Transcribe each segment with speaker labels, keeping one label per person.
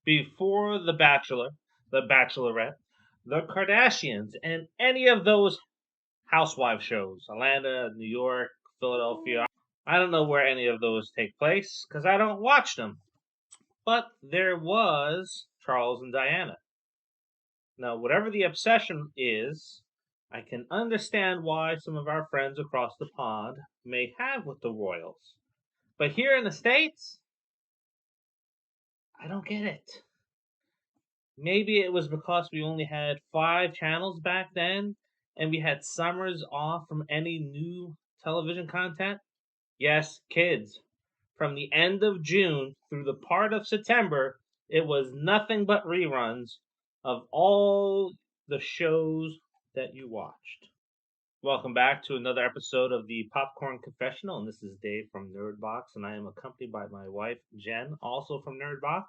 Speaker 1: before The Bachelor, The Bachelorette, The Kardashians, and any of those housewife shows. Atlanta, New York, Philadelphia. I don't know where any of those take place because I don't watch them. But there was Charles and Diana. Now, whatever the obsession is, I can understand why some of our friends across the pond may have with the Royals. But here in the States, I don't get it. Maybe it was because we only had 5 channels back then and we had summers off from any new television content. Yes, kids. From the end of June through the part of September, it was nothing but reruns of all the shows that you watched. Welcome back to another episode of the Popcorn Confessional, and this is Dave from Nerdbox, and I am accompanied by my wife Jenn, also from Nerdbox.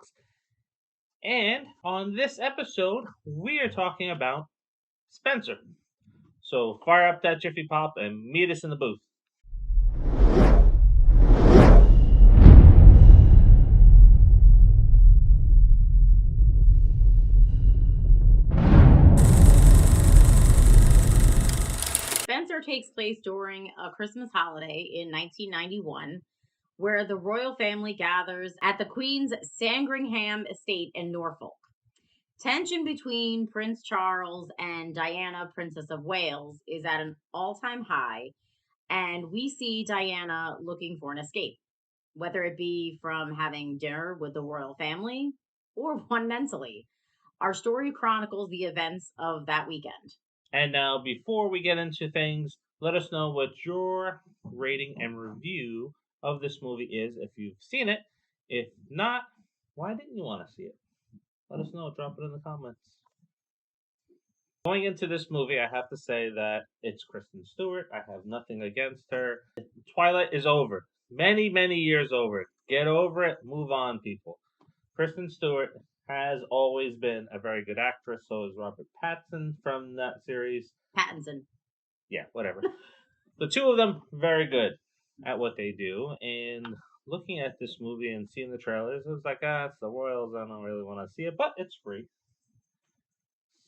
Speaker 1: And on this episode, we are talking about Spencer. So fire up that Jiffy Pop and meet us in the booth.
Speaker 2: Spencer takes place during a Christmas holiday in 1991, where the royal family gathers at the Queen's Sandringham estate in Norfolk. Tension between Prince Charles and Diana, Princess of Wales, is at an all-time high, and we see Diana looking for an escape, whether it be from having dinner with the royal family or one mentally. Our story chronicles the events of that weekend.
Speaker 1: And now, before we get into things, let us know what your rating and review of this movie is if you've seen it. If not, why didn't you want to see it? Let us know. Drop it in the comments. Going into this movie, I have to say that it's Kristen Stewart. I have nothing against her. Twilight is over. Many, many years over. Get over it. Move on, people. Kristen Stewart has always been a very good actress. So is Robert Pattinson from that series.
Speaker 2: Pattinson.
Speaker 1: Yeah, whatever. The two of them, very good at what they do. And looking at this movie and seeing the trailers, it was like, it's the Royals. I don't really want to see it, but it's free.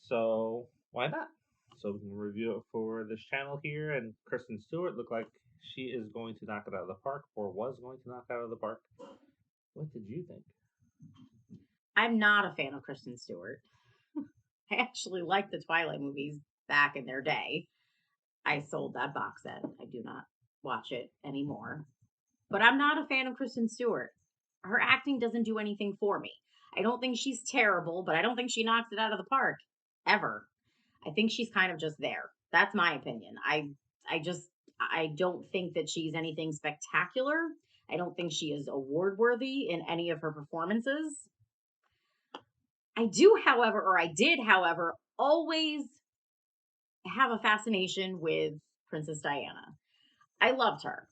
Speaker 1: So why not? So we can review it for this channel here. And Kristen Stewart looked like she is going to knock it out of the park, or was going to knock it out of the park. What did you think?
Speaker 2: I'm not a fan of Kristen Stewart. I actually liked the Twilight movies back in their day. I sold that box set. I do not watch it anymore. But I'm not a fan of Kristen Stewart. Her acting doesn't do anything for me. I don't think she's terrible, but I don't think she knocks it out of the park ever. I think she's kind of just there. That's my opinion. I don't think that she's anything spectacular. I don't think she is award worthy in any of her performances. I did, however, always have a fascination with Princess Diana. I loved her.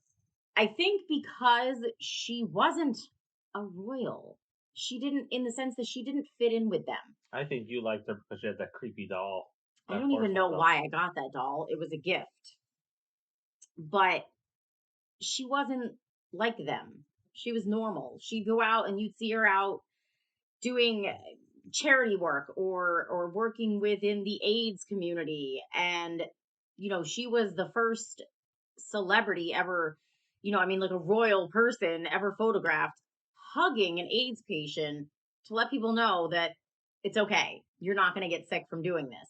Speaker 2: I think because she wasn't a royal. She didn't, in the sense that she didn't fit in with them.
Speaker 1: I think you liked her because she had that creepy doll.
Speaker 2: I don't even know why I got that doll. It was a gift. But she wasn't like them. She was normal. She'd go out and you'd see her out doing charity work or working within the AIDS community. And, she was the first celebrity ever, like a royal person ever photographed hugging an AIDS patient to let people know that it's okay. You're not going to get sick from doing this.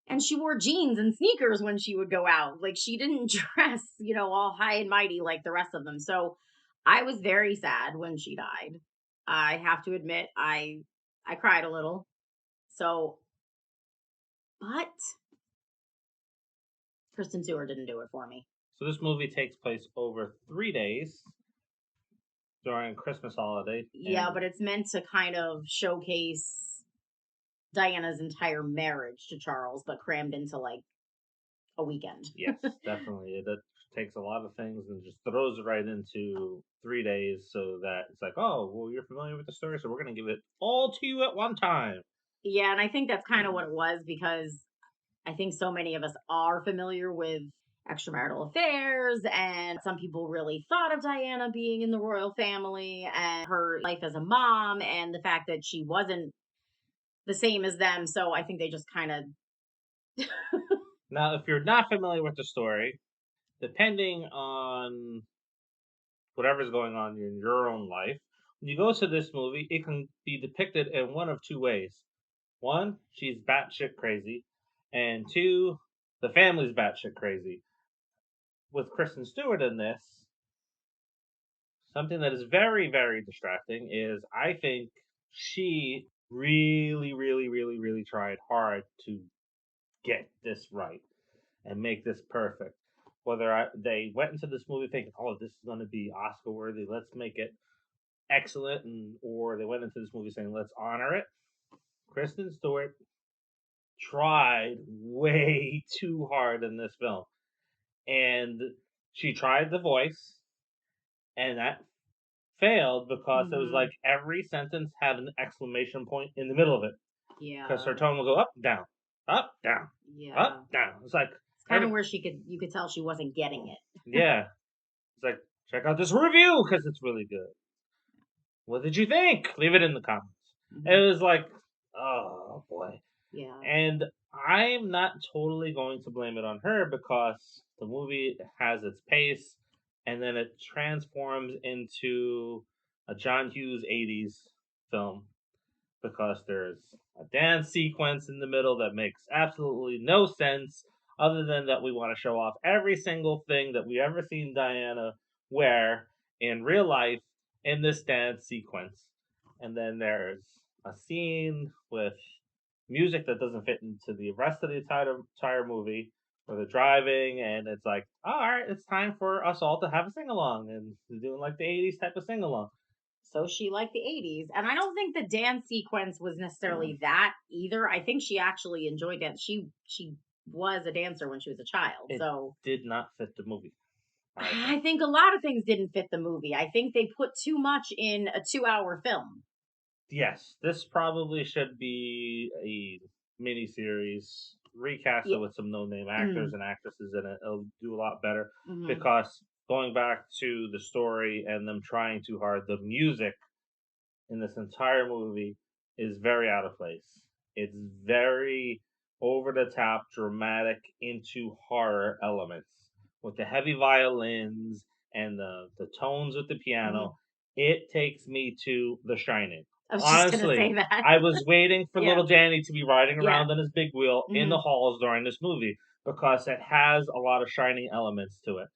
Speaker 2: And she wore jeans and sneakers when she would go out. Like, she didn't dress, all high and mighty like the rest of them. So I was very sad when she died. I have to admit, I cried a little. So, but Kristen Stewart didn't do it for me.
Speaker 1: So this movie takes place over 3 days during Christmas holiday.
Speaker 2: Yeah, but it's meant to kind of showcase Diana's entire marriage to Charles, but crammed into like a weekend.
Speaker 1: Yes, definitely. That takes a lot of things and just throws it right into 3 days so that it's like, oh, well, you're familiar with the story, so we're going to give it all to you at one time.
Speaker 2: Yeah, and I think that's kind of what it was, because I think so many of us are familiar with extramarital affairs, and some people really thought of Diana being in the royal family and her life as a mom and the fact that she wasn't the same as them. So I think they just kind of
Speaker 1: Now, if you're not familiar with the story, depending on whatever's going on in your own life, when you go to this movie, it can be depicted in one of two ways. One, she's batshit crazy, and two, the family's batshit crazy. With Kristen Stewart in this, something that is very, very distracting is I think she really, really, really, really tried hard to get this right and make this perfect. They went into this movie thinking, "Oh, this is going to be Oscar worthy. Let's make it excellent," or they went into this movie saying, "Let's honor it." Kristen Stewart tried way too hard in this film, and she tried the voice, and that failed because it was like
Speaker 2: Mhm.
Speaker 1: every sentence had an exclamation point in the middle of it because her
Speaker 2: Yeah.
Speaker 1: tone will go up, down, up, down, up,
Speaker 2: Yeah.
Speaker 1: down. It's like
Speaker 2: It's kind of
Speaker 1: every
Speaker 2: where you could tell she wasn't getting it.
Speaker 1: yeah. It's like check out this review because it's really good. What did you think? Leave it in the comments. It
Speaker 2: Mhm.
Speaker 1: was like, oh boy.
Speaker 2: Yeah.
Speaker 1: And I'm not totally going to blame it on her because the movie has its pace and then it transforms into a John Hughes 80s film because there's a dance sequence in the middle that makes absolutely no sense other than that we want to show off every single thing that we ever seen Diana wear in real life in this dance sequence. And then there's a scene with music that doesn't fit into the rest of the entire movie where they're driving and it's like, all right, it's time for us all to have a sing along and they're doing like the 80s type of sing along.
Speaker 2: So she liked the 80s. And I don't think the dance sequence was necessarily that either. I think she actually enjoyed dance. She was a dancer when she was a child.
Speaker 1: It
Speaker 2: So
Speaker 1: did not fit the movie, I think.
Speaker 2: I think a lot of things didn't fit the movie. I think they put too much in a 2-hour film.
Speaker 1: Yes, this probably should be a miniseries, recast it
Speaker 2: Yeah.
Speaker 1: with some no-name actors
Speaker 2: Mm.
Speaker 1: and actresses in it. It'll do a lot better
Speaker 2: Hmm.
Speaker 1: because going back to the story and them trying too hard, the music in this entire movie is very out of place. It's very over the top, dramatic, into horror elements with the heavy violins and the tones with the
Speaker 2: Hmm.
Speaker 1: piano. It takes me to The Shining.
Speaker 2: I was just gonna
Speaker 1: Honestly,
Speaker 2: say that.
Speaker 1: I was waiting for
Speaker 2: Yeah.
Speaker 1: little Danny to be riding
Speaker 2: Yeah.
Speaker 1: around on his big wheel in the
Speaker 2: Hmm.
Speaker 1: halls during this movie because it has a lot of Shining elements to it.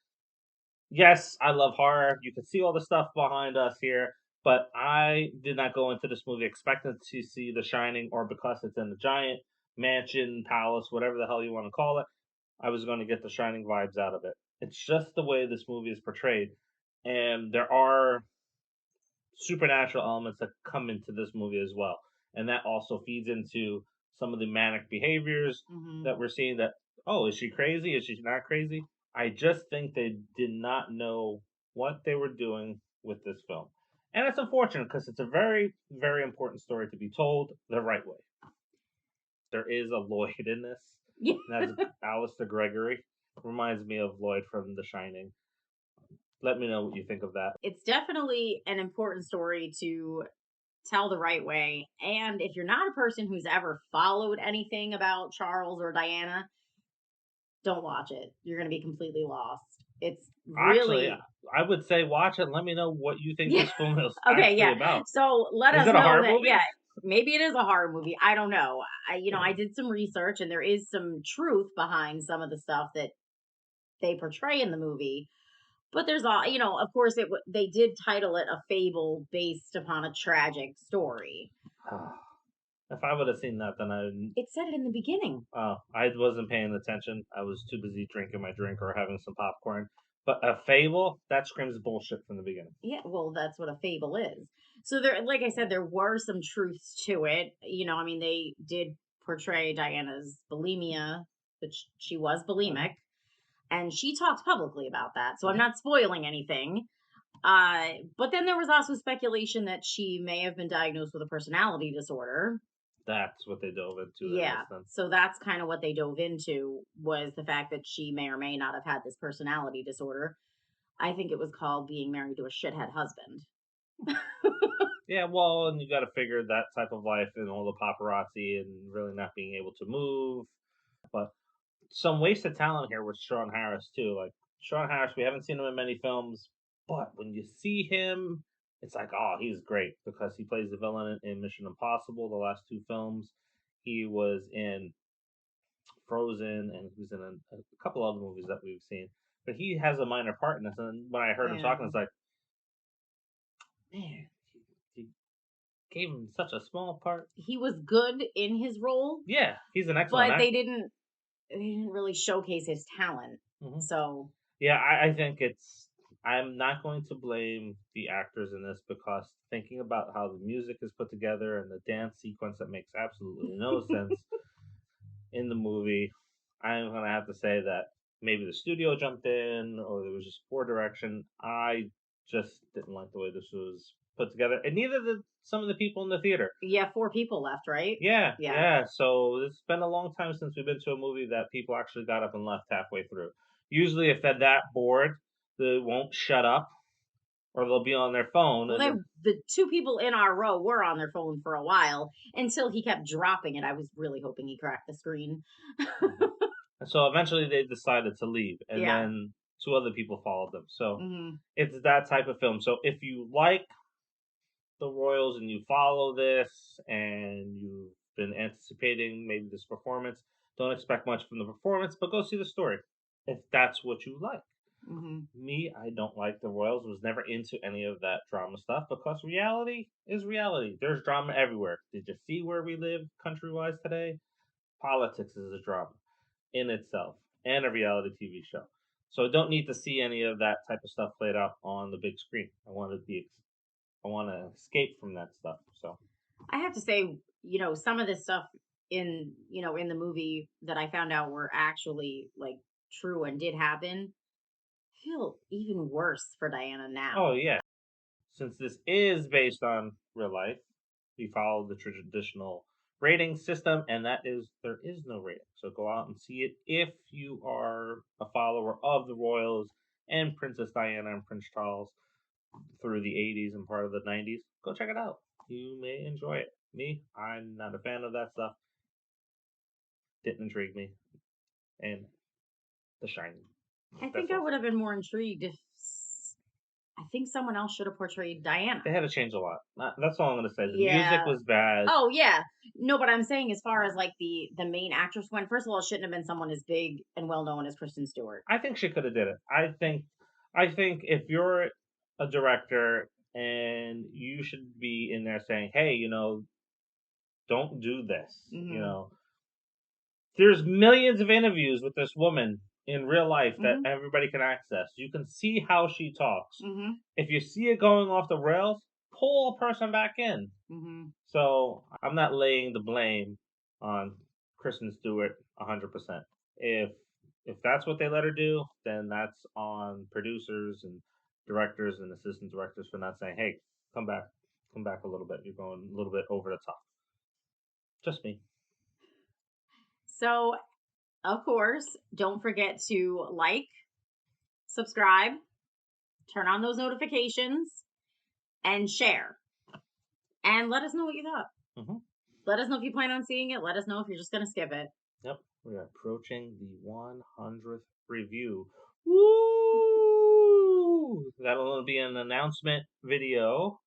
Speaker 1: Yes, I love horror. You can see all the stuff behind us here, but I did not go into this movie expecting to see The Shining or because it's in a giant mansion, palace, whatever the hell you want to call it. I was going to get The Shining vibes out of it. It's just the way this movie is portrayed. And there are supernatural elements that come into this movie as well. And that also feeds into some of the manic behaviors
Speaker 2: Hmm.
Speaker 1: that we're seeing that, oh, is she crazy? Is she not crazy? I just think they did not know what they were doing with this film. And it's unfortunate because it's a very, very important story to be told the right way. There is a Lloyd in this,
Speaker 2: Yeah.
Speaker 1: and that's Alistair Gregory. Reminds me of Lloyd from The Shining. Let me know what you think of that.
Speaker 2: It's definitely an important story to tell the right way. And if you're not a person who's ever followed anything about Charles or Diana, don't watch it. You're going to be completely lost. It's
Speaker 1: Actually,
Speaker 2: really,
Speaker 1: I would say watch it and let me know what you think
Speaker 2: yeah.
Speaker 1: this film is
Speaker 2: Okay,
Speaker 1: actually
Speaker 2: yeah.
Speaker 1: about.
Speaker 2: So let
Speaker 1: Is
Speaker 2: us
Speaker 1: it a
Speaker 2: know
Speaker 1: horror
Speaker 2: that,
Speaker 1: movie?
Speaker 2: yeah, maybe it is a horror movie. I don't know. I did some research and there is some truth behind some of the stuff that they portray in the movie. But there's all, of course, they did title it a fable based upon a tragic story.
Speaker 1: If I would have seen that, then
Speaker 2: It said it in the beginning.
Speaker 1: I wasn't paying attention. I was too busy drinking my drink or having some popcorn. But a fable that screams bullshit from the beginning.
Speaker 2: Yeah, well, that's what a fable is. So there, like I said, there were some truths to it. I mean, they did portray Diana's bulimia, which she was
Speaker 1: Mm-hmm.
Speaker 2: bulimic, and she talked publicly about that. So I'm
Speaker 1: Mm-hmm.
Speaker 2: not spoiling anything. But then there was also speculation that she may have been diagnosed with a personality disorder.
Speaker 1: That's what they dove into in
Speaker 2: Yeah.
Speaker 1: this then.
Speaker 2: So that's kind of what they dove into, was the fact that she may or may not have had this personality disorder. I think it was called being married to a shithead husband.
Speaker 1: Yeah, well, and you got to figure that type of life and all the paparazzi and really not being able to move. But some wasted talent here with Sean Harris too. Like Sean Harris, we haven't seen him in many films, but when you see him, it's like, oh, he's great because he plays the villain in Mission Impossible, the last two films. He was in Frozen, and he was in a couple other movies that we've seen. But he has a minor part in this, and when I heard him talking,
Speaker 2: Yeah.
Speaker 1: it's like, man, he gave him such a small part.
Speaker 2: He was good in his role,
Speaker 1: Yeah, he's an excellent
Speaker 2: but
Speaker 1: actor.
Speaker 2: they didn't really showcase his talent. So
Speaker 1: Yeah, I think it's. I'm not going to blame the actors in this because thinking about how the music is put together and the dance sequence that makes absolutely no sense in the movie, I'm gonna have to say that maybe the studio jumped in or there was just poor direction. I just didn't like the way this was put together, and neither did some of the people in the theater.
Speaker 2: yeah, 4 people left, right?
Speaker 1: Yeah,
Speaker 2: Yeah.
Speaker 1: yeah. So it's been a long time since we've been to a movie that people actually got up and left halfway through. Usually, if they're that bored, they won't shut up or they'll be on their phone.
Speaker 2: Well,
Speaker 1: And then,
Speaker 2: the 2 people in our row were on their phone for a while until he kept dropping it. I was really hoping he cracked the screen.
Speaker 1: Mhm. And so eventually they decided to leave, and
Speaker 2: Yeah.
Speaker 1: then two other people followed them. So
Speaker 2: Hmm.
Speaker 1: it's that type of film. So if you like the Royals and you follow this and you've been anticipating maybe this performance, don't expect much from the performance, but go see the story if that's what you like.
Speaker 2: Hmm.
Speaker 1: Me, I don't like the Royals. Was never into any of that drama stuff because reality is reality. There's drama everywhere. Did you see where we live country wise today? Politics is a drama in itself and a reality TV show. So I don't need to see any of that type of stuff played out on the big screen. I want to escape from that stuff. So
Speaker 2: I have to say, some of this stuff in the movie that I found out were actually like true and did happen. I feel even worse for Diana
Speaker 1: oh
Speaker 2: now.
Speaker 1: yeah, since this is based on real life, we follow the traditional rating system, and that is there is no rating. So go out and see it if you are a follower of the royals and Princess Diana and Prince Charles through the 80s and part of the 90s. Go check it out. You may enjoy it. Me, I'm not a fan of that stuff. Didn't intrigue me. And The Shining.
Speaker 2: I
Speaker 1: That's
Speaker 2: think I
Speaker 1: all.
Speaker 2: would have been more intrigued if I think someone else should have portrayed Diana.
Speaker 1: They had to change a lot. That's all I'm gonna say. The music
Speaker 2: Yeah.
Speaker 1: was bad.
Speaker 2: Oh yeah. No, but I'm saying as far as like the main actress went, first of all, it shouldn't have been someone as big and well known as Kristen Stewart.
Speaker 1: I think she could have did it. I think if you're a director and you should be in there saying, "Hey, don't do this."
Speaker 2: Hmm.
Speaker 1: There's millions of interviews with this woman in real life that
Speaker 2: Hmm.
Speaker 1: everybody can access. You can see how she talks.
Speaker 2: Hmm.
Speaker 1: If you see it going off the rails, pull a person back in.
Speaker 2: Hmm.
Speaker 1: So I'm not laying the blame on Kristen Stewart 100%. If that's what they let her do, then that's on producers and directors and assistant directors for not saying, "Hey, come back a little bit. You're going a little bit over the top." Just me.
Speaker 2: So, of course, don't forget to like, subscribe, turn on those notifications, and share. And let us know what you thought.
Speaker 1: Hmm.
Speaker 2: Let us know if you plan on seeing it. Let us know if you're just going to skip it.
Speaker 1: Yep, we are approaching the 100th review. Woo! That'll be an announcement video,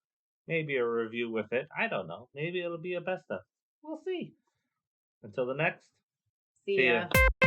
Speaker 1: maybe a review with it. I don't know. Maybe it'll be a best of. We'll see. Until the next,
Speaker 2: See
Speaker 1: see ya.
Speaker 2: ya.